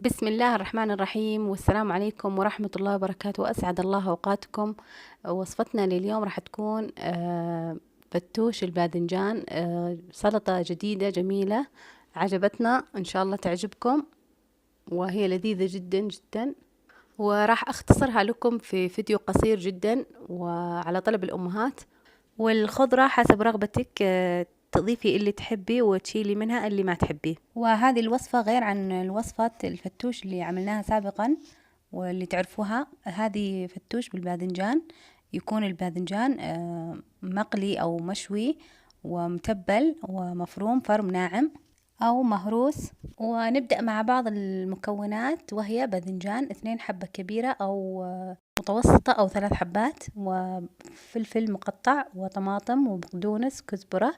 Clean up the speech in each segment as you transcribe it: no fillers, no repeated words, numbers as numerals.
بسم الله الرحمن الرحيم، والسلام عليكم ورحمة الله وبركاته. أسعد الله أوقاتكم. وصفتنا لليوم راح تكون فتوش الباذنجان، سلطة جديدة جميلة عجبتنا، إن شاء الله تعجبكم، وهي لذيذة جدا جدا. وراح أختصرها لكم في فيديو قصير جدا وعلى طلب الأمهات. والخضرة حسب رغبتك، تضيفي اللي تحبي وتشيلي منها اللي ما تحبيه. وهذه الوصفة غير عن الوصفة الفتوش اللي عملناها سابقا واللي تعرفوها. هذه فتوش بالباذنجان، يكون الباذنجان مقلي أو مشوي ومتبل ومفروم فرم ناعم أو مهروس. ونبدأ مع بعض المكونات، وهي باذنجان 2 حبة كبيرة أو متوسطة أو 3 حبات، وفلفل مقطع وطماطم وبقدونس كزبرة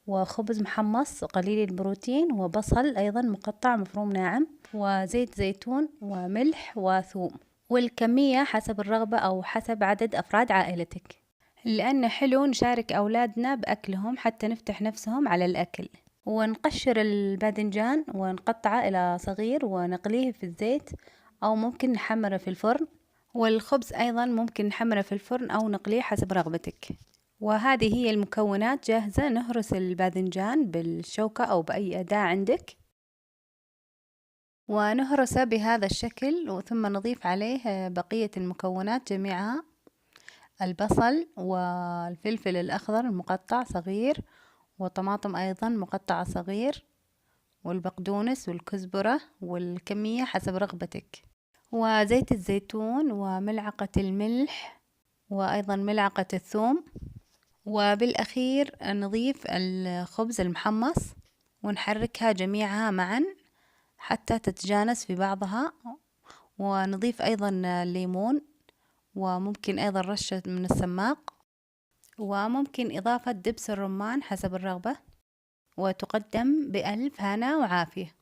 وخبز محمص قليل البروتين وبصل أيضا مقطع مفروم ناعم وزيت زيتون وملح وثوم. والكمية حسب الرغبة أو حسب عدد أفراد عائلتك، لأنه حلو نشارك أولادنا بأكلهم حتى نفتح نفسهم على الأكل. ونقشر الباذنجان ونقطعه إلى صغير ونقليه في الزيت، أو ممكن نحمره في الفرن. والخبز أيضا ممكن نحمره في الفرن أو نقليه حسب رغبتك. وهذه هي المكونات جاهزة. نهرس الباذنجان بالشوكة أو بأي أداة عندك، ونهرسه بهذا الشكل، ثم نضيف عليه بقية المكونات جميعها: البصل والفلفل الأخضر المقطع صغير، وطماطم أيضا مقطعة صغير، والبقدونس والكزبرة، والكمية حسب رغبتك، وزيت الزيتون وملعقة الملح، وأيضا ملعقة الثوم. وبالأخير نضيف الخبز المحمص ونحركها جميعها معا حتى تتجانس في بعضها. ونضيف أيضا ليمون، وممكن أيضا رشة من السماق، وممكن إضافة دبس الرمان حسب الرغبة. وتقدم بألف هنا وعافية.